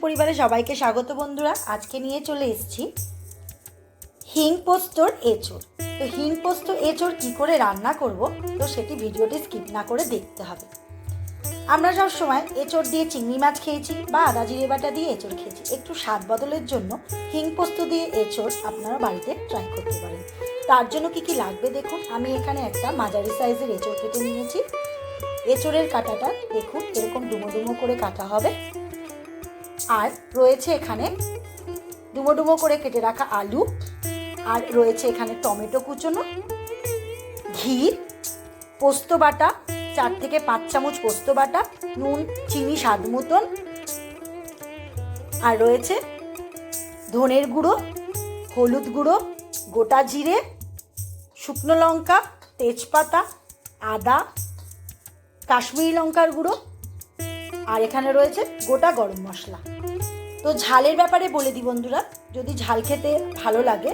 পরিবারে সবাইকে স্বাগত বন্ধুরা। আজকে নিয়ে চলে এসেছি হিং পোস্তর এঁচোড়। তো হিং পোস্ত এঁচোড় কী করে রান্না করব, তো সেটি ভিডিওটি স্কিপ না করে দেখতে হবে। আমরা সব সময় এঁচোড় দিয়ে চিংড়ি মাছ খেয়েছি বা আদা জিরে বাটা দিয়ে এঁচোড় খেয়েছি। একটু স্বাদ বদলের জন্য হিং পোস্ত দিয়ে এঁচোড় আপনারা বাড়িতে ট্রাই করতে পারেন। তার জন্য কি কি লাগবে দেখুন। আমি এখানে একটা মাঝারি সাইজের এঁচোড় কেটে নিয়েছি। এঁচোড়ের কাটাটা দেখুন এরকম ডুমো ডুমো করে কাটা হবে। আর রয়েছে এখানে ডুমো ডুমো করে কেটে রাখা আলু, আর রয়েছে এখানে টমেটো কুচোনো, ঘি, পোস্ত বাটা 4 থেকে 5 চামচ পোস্ত বাটা, নুন চিনি স্বাদ মতন, আর রয়েছে ধনের গুঁড়ো, হলুদ গুঁড়ো, গোটা জিরে, শুকনো লঙ্কা, তেজপাতা, আদা, কাশ্মীরি লঙ্কার গুঁড়ো, আর এখানে রয়েছে গোটা গরম মশলা। তো ঝালের ব্যাপারে বলে দিই বন্ধুরা, যদি ঝাল খেতে ভালো লাগে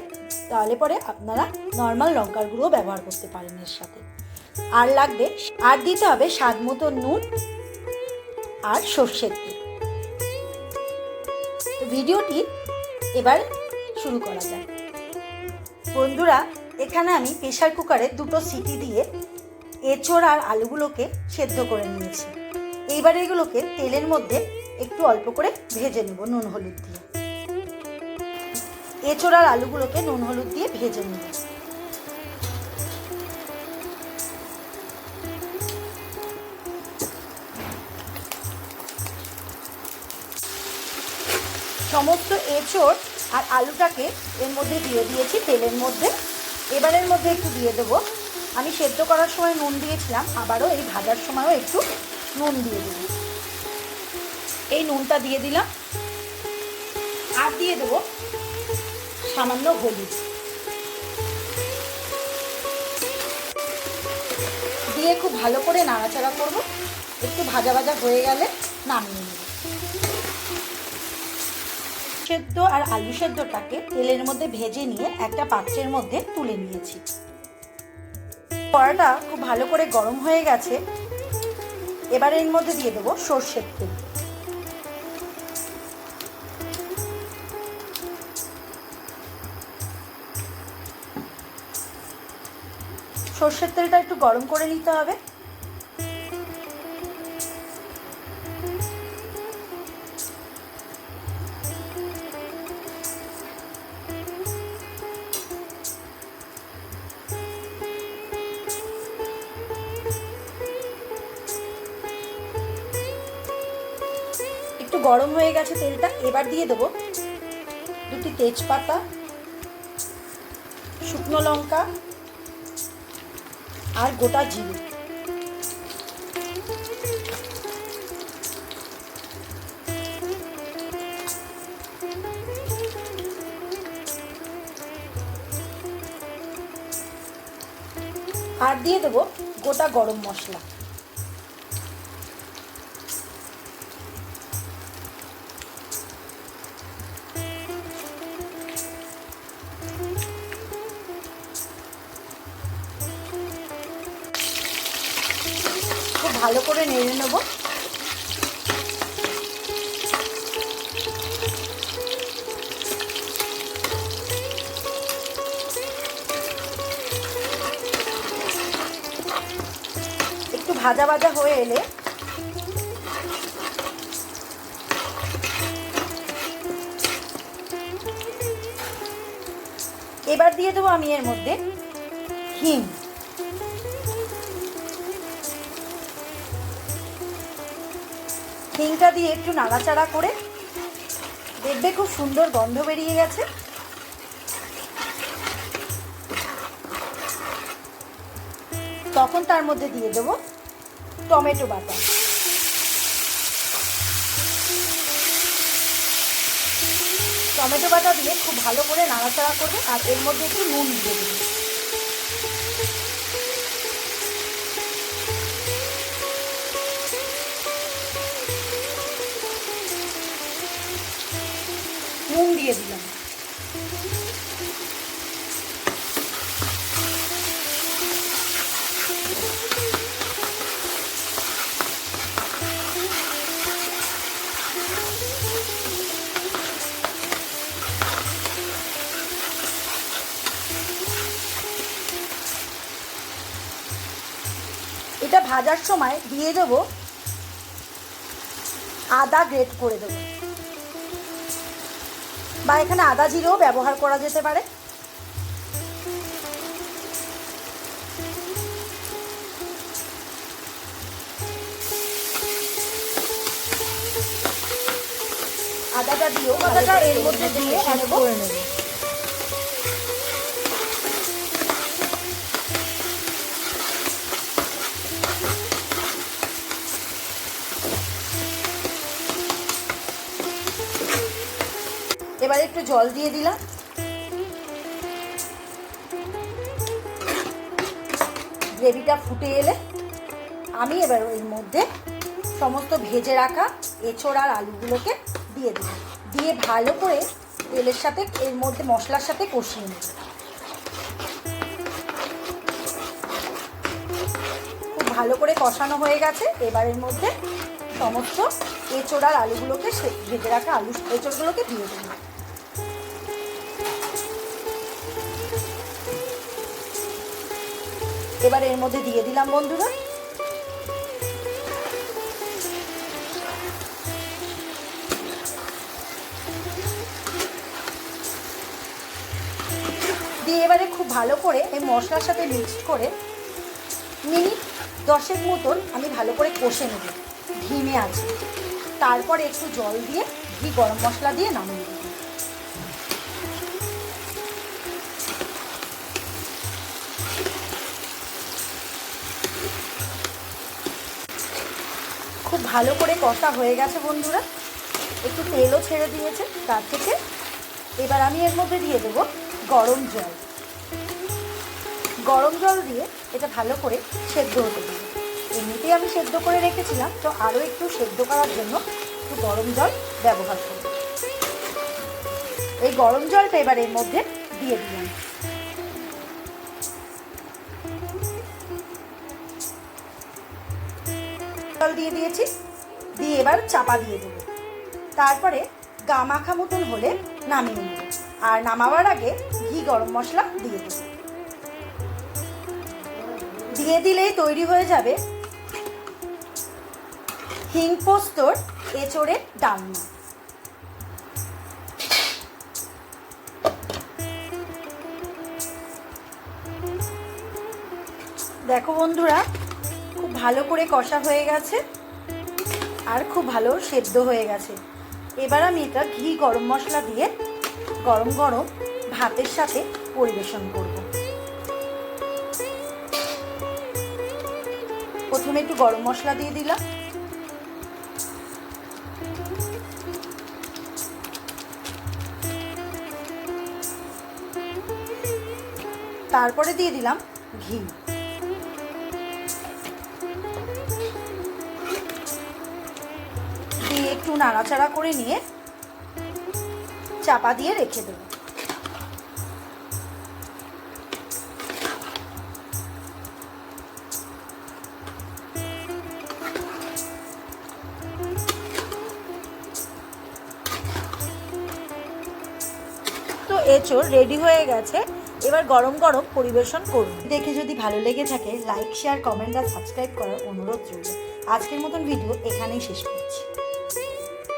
তাহলে পরে আপনারা নর্মাল লঙ্কার গুঁড়ো ব্যবহার করতে পারেন এর সাথে। আর লাগবে, আর দিতে হবে স্বাদ মতো নুন আর সর্ষের তেল। তো ভিডিওটি এবার শুরু করা যায়। বন্ধুরা, এখানে আমি প্রেসার কুকারে 2টো সিটি দিয়ে এঁচোড় আর আলুগুলোকে সেদ্ধ করে নিয়েছি। এইবার এগুলোকে তেলের মধ্যে একটু অল্প করে ভেজে নেব নুন হলুদ দিয়ে। এঁচোড় আর আলুগুলোকে নুন হলুদ দিয়ে ভেজে নেব। সমস্ত এঁচোড় আর আলুটাকে এর মধ্যে দিয়ে দিয়েছি তেলের মধ্যে। এবারের মধ্যে একটু দিয়ে দেবো, আমি সেদ্ধ করার সময় নুন দিয়েছিলাম, আবারও এই ভাজার সময়ও একটু নুন দিয়ে দেব। এই নুনটা দিয়ে দিলাম, আর দিয়ে দেবো সামান্য হলুদ দিয়ে খুব ভালো করে নাড়াচাড়া করব। একটু ভাজা ভাজা হয়ে গেলে নামিয়ে নেব। সেদ্ধ আর আলু সেদ্ধটাকে তেলের মধ্যে ভেজে নিয়ে একটা পাত্রের মধ্যে তুলে নিয়েছি। কড়াটা খুব ভালো করে গরম হয়ে গেছে। এবার এর মধ্যে দিয়ে দেবো সর্ষের তেল। সর্ষের তেলটা একটু গরম করে নিতে হবে। একটু গরম হয়ে গেছে তেলটা। এবার দিয়ে দেবো 2টি তেজপাতা, শুকনো লঙ্কা আর গোটা জিরে। আর দিয়ে দেবো গোটা গরম মশলা। খুব ভালো করে নেড়ে নেব। একটু ভাজা ভাজা হয়ে এলে এবার দিয়ে দেবো আমি এর মধ্যে হিং। হিংটা দিয়ে একটু নাড়াচাড়া করে দেখবে খুব সুন্দর গন্ধ বেরিয়ে গেছে। তখন তার মধ্যে দিয়ে দেবো টমেটো বাটা। টমেটো বাটা দিয়ে খুব ভালো করে নাড়াচাড়া করবে, আর এর মধ্যে একটু নুন দিয়ে দেবো। নুন দিয়ে দিলাম। এটা ভাজার সময় দিয়ে দেবো আদা গ্রেট করে দেবো, বা এখানে আদা জিরেও ব্যবহার করা যেতে পারে। আদাটা দিয়েও আদাটা এর মধ্যে দিয়ে করে নেব। এবার একটু জল দিয়ে দিলাম। গ্রেভিটা ফুটে এলে আমি এবার এর মধ্যে সমস্ত ভেজে রাখা এঁচোড় আর আলুগুলোকে দিয়ে দিলাম, দিয়ে ভালো করে তেলের সাথে এর মধ্যে মশলার সাথে কষিয়ে নেব। খুব ভালো করে কষানো হয়ে গেছে। এবার এর মধ্যে সমস্ত এঁচোড় আর আলুগুলোকে ভেজে রাখা এঁচোড়গুলোকে দিয়ে দিলাম। এবার এর মধ্যে দিয়ে দিলাম বন্ধুরা দিয়ে এবারে খুব ভালো করে এই মশলার সাথে মিক্সড করে মিনিট 10 মতন আমি ভালো করে কষে নেব ধিমে আছে। তারপরে একটু জল দিয়ে ঘি গরম মশলা দিয়ে নামিয়ে দেব। খুব ভালো করে কষা হয়ে গেছে বন্ধুরা, একটু তেলও ছেড়ে দিয়েছে তার থেকে। এবার আমি এর মধ্যে দিয়ে দেবো গরম জল। গরম জল দিয়ে এটা ভালো করে সেদ্ধ হতে দেবো। এমনিতেই আমি সেদ্ধ করে রেখেছিলাম, তো আরও একটু সেদ্ধ করার জন্য একটু গরম জল ব্যবহার করব। এই গরম জলটা এবার এর মধ্যে দিয়ে দিলাম। জল দিয়ে দিয়েছি, দিয়ে এবার চাপা দিয়ে দেবো। তারপরে গা মাখা মতন হলে নামিয়ে নেব। আর নামাবার আগে ঘি গরম মশলা দিয়ে দেব। দিয়ে দিলেই তৈরি হয়ে যাবে হিং পোস্তর এঁচোড়ের ডালনা। দেখো বন্ধুরা, খুব ভালো করে কষা হয়ে গেছে আর খুব ভালো সেদ্ধ হয়ে গেছে। এবার আমি এটা ঘি গরম মশলা দিয়ে গরম গরম ভাতের সাথে পরিবেশন করব। প্রথমে একটু গরম মশলা দিয়ে দিলাম, তারপরে দিয়ে দিলাম ঘি। দিয়ে একটু নাড়াচাড়া করে নিয়ে চাপা দিয়ে রেখে দেব। তো এঁচোড় রেডি হয়ে গেছে। এবার গরম গরম পরিবেশন করুন। দেখে যদি ভালো লেগে থাকে লাইক শেয়ার কমেন্ট আর সাবস্ক্রাইব করার অনুরোধ রইল। আজকের মতন ভিডিও এখানেই শেষ করব।